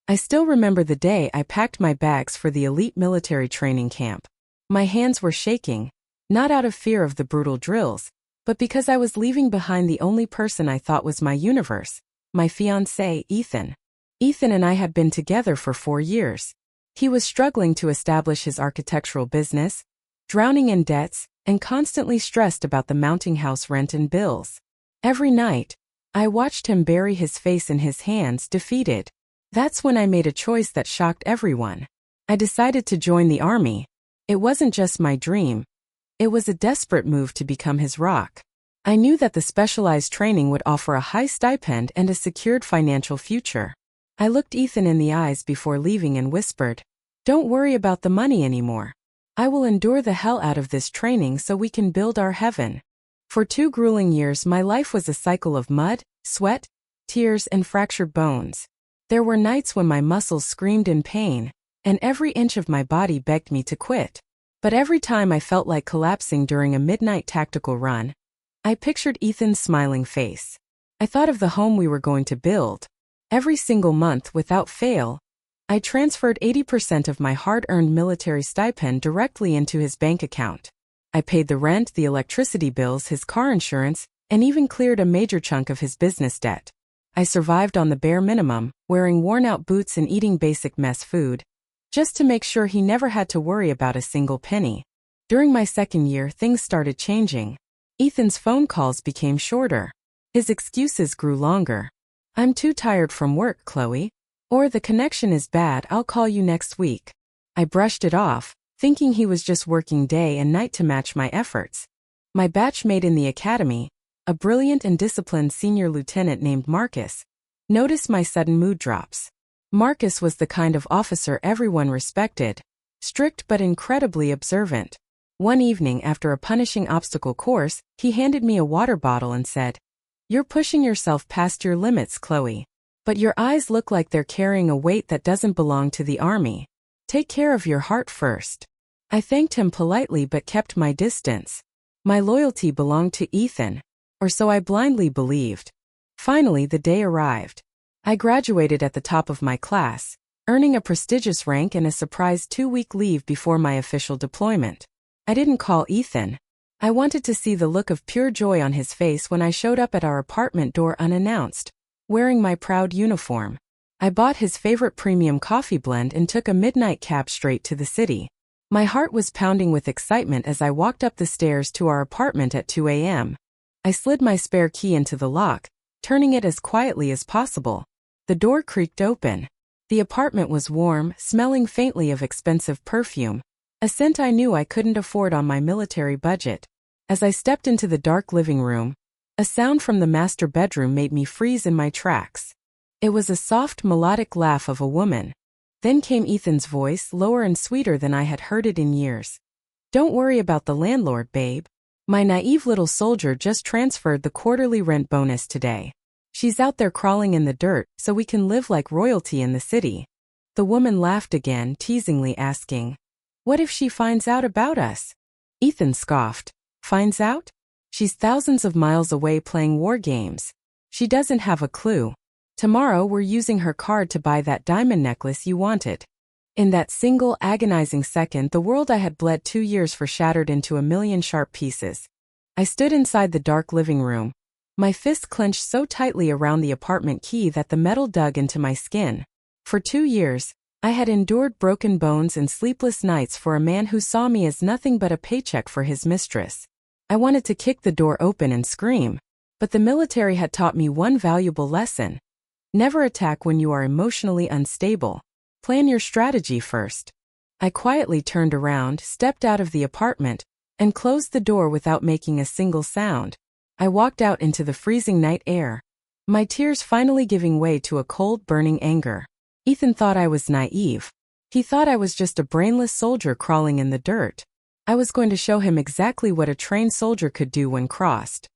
I still remember the day I packed my bags for the elite military training camp. My hands were shaking, not out of fear of the brutal drills, but because I was leaving behind the only person I thought was my universe, my fiancé, Ethan. Ethan and I had been together for 4 years. He was struggling to establish his architectural business, drowning in debts, and constantly stressed about the mounting house rent and bills. Every night, I watched him bury his face in his hands, defeated. That's when I made a choice that shocked everyone. I decided to join the army. It wasn't just my dream. It was a desperate move to become his rock. I knew that the specialized training would offer a high stipend and a secured financial future. I looked Ethan in the eyes before leaving and whispered, "Don't worry about the money anymore. I will endure the hell out of this training so we can build our heaven." For 2 grueling years, my life was a cycle of mud, sweat, tears, and fractured bones. There were nights when my muscles screamed in pain, and every inch of my body begged me to quit. But every time I felt like collapsing during a midnight tactical run, I pictured Ethan's smiling face. I thought of the home we were going to build. Every single month, without fail, I transferred 80% of my hard-earned military stipend directly into his bank account. I paid the rent, the electricity bills, his car insurance, and even cleared a major chunk of his business debt. I survived on the bare minimum, wearing worn-out boots and eating basic mess food, just to make sure he never had to worry about a single penny. During my 2nd year, things started changing. Ethan's phone calls became shorter. His excuses grew longer. "I'm too tired from work, Chloe," or "the connection is bad, I'll call you next week." I brushed it off, thinking he was just working day and night to match my efforts. My batchmate in the academy, a brilliant and disciplined senior lieutenant named Marcus, noticed my sudden mood drops. Marcus was the kind of officer everyone respected, strict but incredibly observant. One evening after a punishing obstacle course, he handed me a water bottle and said, "You're pushing yourself past your limits, Chloe. But your eyes look like they're carrying a weight that doesn't belong to the army. Take care of your heart first." I thanked him politely but kept my distance. My loyalty belonged to Ethan, or so I blindly believed. Finally, the day arrived. I graduated at the top of my class, earning a prestigious rank and a surprise 2-week leave before my official deployment. I didn't call Ethan. I wanted to see the look of pure joy on his face when I showed up at our apartment door unannounced, wearing my proud uniform. I bought his favorite premium coffee blend and took a midnight cab straight to the city. My heart was pounding with excitement as I walked up the stairs to our apartment at 2 a.m. I slid my spare key into the lock, turning it as quietly as possible. The door creaked open. The apartment was warm, smelling faintly of expensive perfume, a scent I knew I couldn't afford on my military budget. As I stepped into the dark living room, a sound from the master bedroom made me freeze in my tracks. It was a soft, melodic laugh of a woman. Then came Ethan's voice, lower and sweeter than I had heard it in years. "Don't worry about the landlord, babe. My naive little soldier just transferred the quarterly rent bonus today. She's out there crawling in the dirt so we can live like royalty in the city." The woman laughed again, teasingly asking, "What if she finds out about us?" Ethan scoffed. "Finds out? She's thousands of miles away playing war games. She doesn't have a clue. Tomorrow we're using her card to buy that diamond necklace you wanted." In that single agonizing second, the world I had bled 2 years for shattered into a million sharp pieces. I stood inside the dark living room, my fist clenched so tightly around the apartment key that the metal dug into my skin. For 2 years, I had endured broken bones and sleepless nights for a man who saw me as nothing but a paycheck for his mistress. I wanted to kick the door open and scream, but the military had taught me one valuable lesson. Never attack when you are emotionally unstable. Plan your strategy first. I quietly turned around, stepped out of the apartment, and closed the door without making a single sound. I walked out into the freezing night air, my tears finally giving way to a cold, burning anger. Ethan thought I was naive. He thought I was just a brainless soldier crawling in the dirt. I was going to show him exactly what a trained soldier could do when crossed.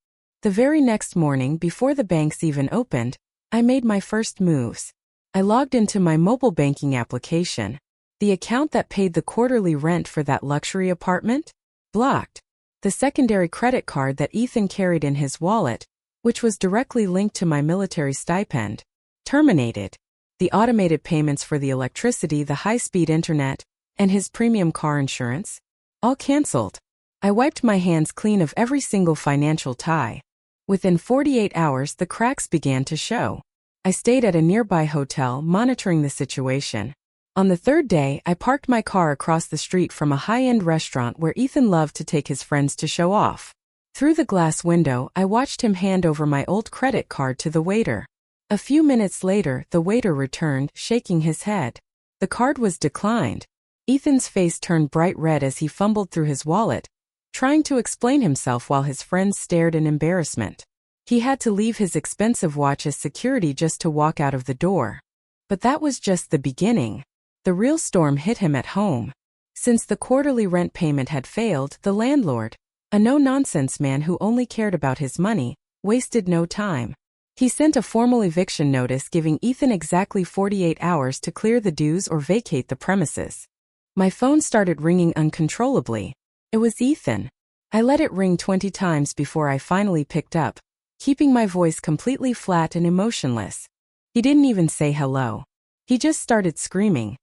The very next morning, before the banks even opened, I made my first moves. I logged into my mobile banking application. The account that paid the quarterly rent for that luxury apartment? Blocked. The secondary credit card that Ethan carried in his wallet, which was directly linked to my military stipend? Terminated. the automated payments for the electricity, the high-speed internet, and his premium car insurance. All canceled. I wiped my hands clean of every single financial tie. Within 48 hours, the cracks began to show. I stayed at a nearby hotel, monitoring the situation. On the third day, I parked my car across the street from a high-end restaurant where Ethan loved to take his friends to show off. Through the glass window, I watched him hand over my old credit card to the waiter. A few minutes later, the waiter returned, shaking his head. The card was declined. Ethan's face turned bright red as he fumbled through his wallet, trying to explain himself while his friends stared in embarrassment. He had to leave his expensive watch as security just to walk out of the door. But that was just the beginning. The real storm hit him at home. Since the quarterly rent payment had failed, the landlord, a no-nonsense man who only cared about his money, wasted no time. He sent a formal eviction notice giving Ethan exactly 48 hours to clear the dues or vacate the premises. My phone started ringing uncontrollably. It was Ethan. I let it ring 20 times before I finally picked up, keeping my voice completely flat and emotionless. He didn't even say hello. He just started screaming,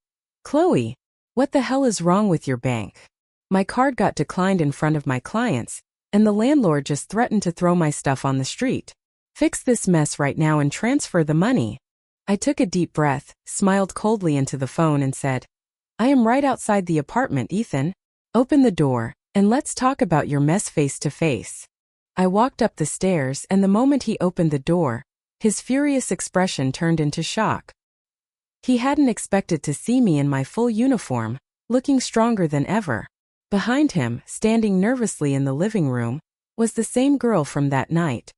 "Chloe, what the hell is wrong with your bank? My card got declined in front of my clients, and the landlord just threatened to throw my stuff on the street. Fix this mess right now and transfer the money." I took a deep breath, smiled coldly into the phone and said, "I am right outside the apartment, Ethan. Open the door, and let's talk about your mess face to face." I walked up the stairs, and the moment he opened the door, his furious expression turned into shock. He hadn't expected to see me in my full uniform, looking stronger than ever. Behind him, standing nervously in the living room, was the same girl from that night.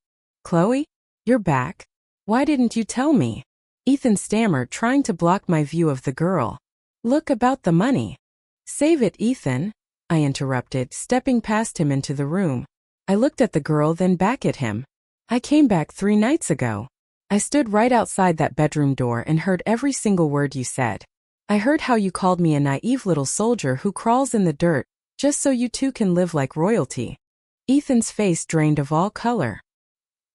"Chloe, you're back. Why didn't you tell me?" Ethan stammered, trying to block my view of the girl. "Look, about the money." "Save it, Ethan," I interrupted, stepping past him into the room. I looked at the girl, then back at him. "I came back 3 nights ago. I stood right outside that bedroom door and heard every single word you said. I heard how you called me a naive little soldier who crawls in the dirt just so you two can live like royalty." Ethan's face drained of all color.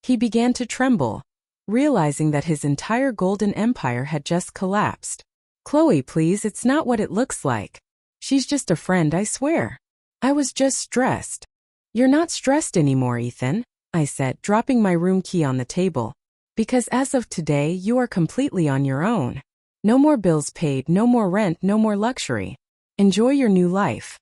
He began to tremble, realizing that his entire golden empire had just collapsed. "Chloe, please, it's not what it looks like. She's just a friend, I swear. I was just stressed." "You're not stressed anymore, Ethan," I said, dropping my room key on the table. "Because as of today, you are completely on your own. No more bills paid, no more rent, no more luxury. Enjoy your new life."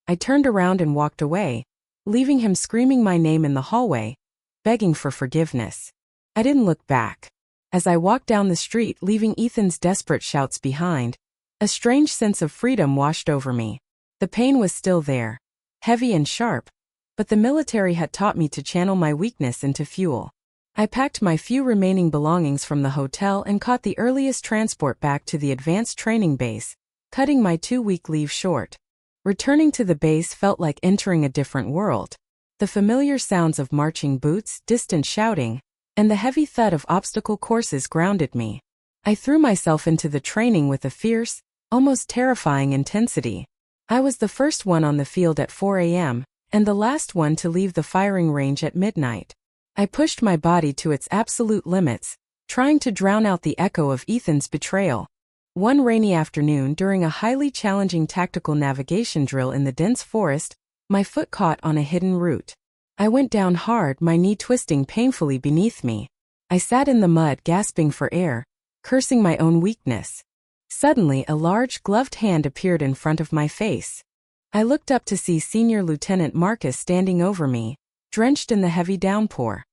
I turned around and walked away, leaving him screaming my name in the hallway, begging for forgiveness. I didn't look back. As I walked down the street, leaving Ethan's desperate shouts behind, a strange sense of freedom washed over me. The pain was still there, heavy and sharp, but the military had taught me to channel my weakness into fuel. I packed my few remaining belongings from the hotel and caught the earliest transport back to the advanced training base, cutting my 2-week leave short. Returning to the base felt like entering a different world. The familiar sounds of marching boots, distant shouting, and the heavy thud of obstacle courses grounded me. I threw myself into the training with a fierce, almost terrifying intensity. I was the first one on the field at 4 a.m., and the last one to leave the firing range at midnight. I pushed my body to its absolute limits, trying to drown out the echo of Ethan's betrayal. One rainy afternoon, during a highly challenging tactical navigation drill in the dense forest, my foot caught on a hidden root. I went down hard, my knee twisting painfully beneath me. I sat in the mud, gasping for air, cursing my own weakness. Suddenly, a large, gloved hand appeared in front of my face. I looked up to see Senior Lieutenant Marcus standing over me, drenched in the heavy downpour.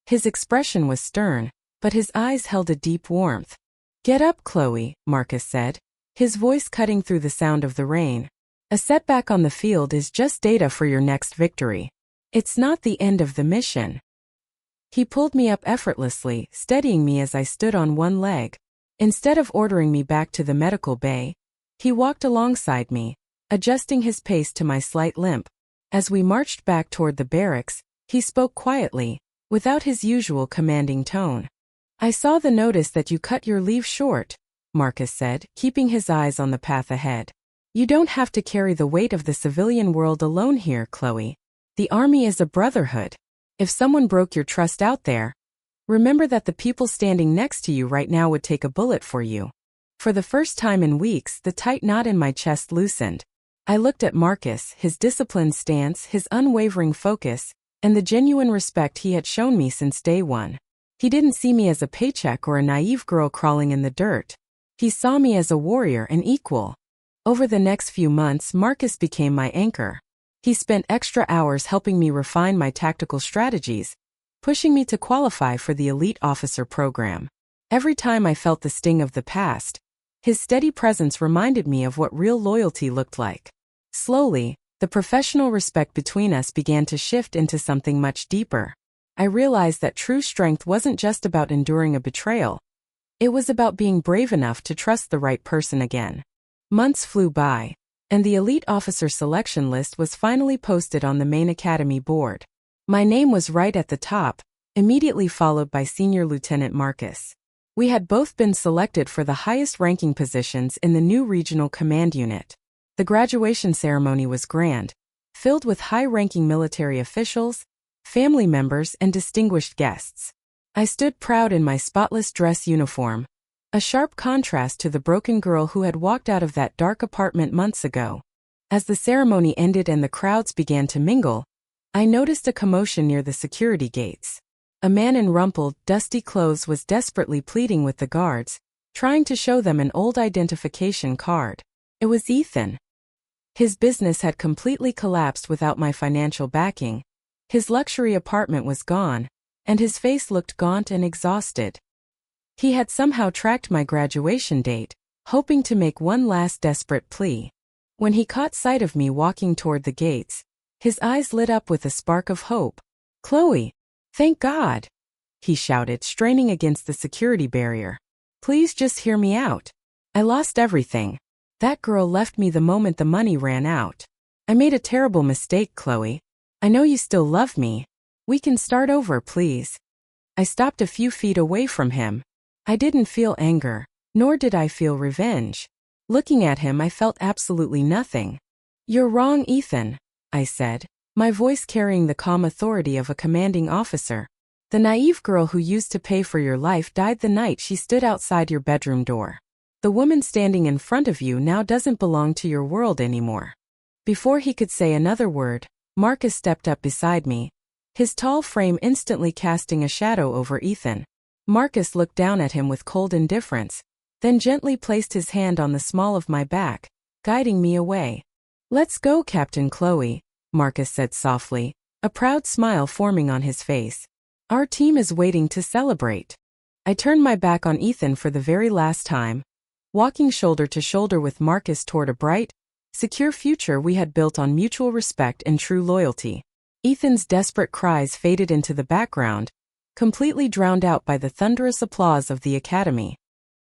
His expression was stern, but his eyes held a deep warmth. "Get up, Chloe," Marcus said, his voice cutting through the sound of the rain. "A setback on the field is just data for your next victory. It's not the end of the mission." He pulled me up effortlessly, steadying me as I stood on one leg. Instead of ordering me back to the medical bay, he walked alongside me, adjusting his pace to my slight limp. As we marched back toward the barracks, he spoke quietly, without his usual commanding tone. "I saw the notice that you cut your leave short," Marcus said, keeping his eyes on the path ahead. "You don't have to carry the weight of the civilian world alone here, Chloe. The Army is a brotherhood. If someone broke your trust out there, Remember that the people standing next to you right now would take a bullet for you. For the first time in weeks, the tight knot in my chest loosened. I looked at Marcus, his disciplined stance, his unwavering focus, and the genuine respect he had shown me since day one. He didn't see me as a paycheck or a naive girl crawling in the dirt. He saw me as a warrior and equal. Over the next few months, Marcus became my anchor. He spent extra hours helping me refine my tactical strategies, pushing me to qualify for the elite officer program. Every time I felt the sting of the past, his steady presence reminded me of what real loyalty looked like. Slowly, the professional respect between us began to shift into something much deeper. I realized that true strength wasn't just about enduring a betrayal. It was about being brave enough to trust the right person again. Months flew by, and the elite officer selection list was finally posted on the main academy board. My name was right at the top, immediately followed by Senior Lieutenant Marcus. We had both been selected for the highest-ranking positions in the new regional command unit. The graduation ceremony was grand, filled with high-ranking military officials, family members, and distinguished guests. I stood proud in my spotless dress uniform, a sharp contrast to the broken girl who had walked out of that dark apartment months ago. As the ceremony ended and the crowds began to mingle, I noticed a commotion near the security gates. A man in rumpled, dusty clothes was desperately pleading with the guards, trying to show them an old identification card. It was Ethan. His business had completely collapsed without my financial backing. His luxury apartment was gone, and his face looked gaunt and exhausted. He had somehow tracked my graduation date, hoping to make one last desperate plea. When he caught sight of me walking toward the gates, his eyes lit up with a spark of hope. "Chloe! Thank God!" he shouted, straining against the security barrier. "Please just hear me out. I lost everything. That girl left me the moment the money ran out. I made a terrible mistake, Chloe. I know you still love me. We can start over, please." I stopped a few feet away from him. I didn't feel anger, nor did I feel revenge. Looking at him, I felt absolutely nothing. "You're wrong, Ethan," I said, my voice carrying the calm authority of a commanding officer. "The naive girl who used to pay for your life died the night she stood outside your bedroom door. The woman standing in front of you now doesn't belong to your world anymore." Before he could say another word, Marcus stepped up beside me, his tall frame instantly casting a shadow over Ethan. Marcus looked down at him with cold indifference, then gently placed his hand on the small of my back, guiding me away. "Let's go, Captain Chloe," Marcus said softly, a proud smile forming on his face. "Our team is waiting to celebrate." I turned my back on Ethan for the very last time, walking shoulder to shoulder with Marcus toward a bright, secure future we had built on mutual respect and true loyalty. Ethan's desperate cries faded into the background, completely drowned out by the thunderous applause of the academy.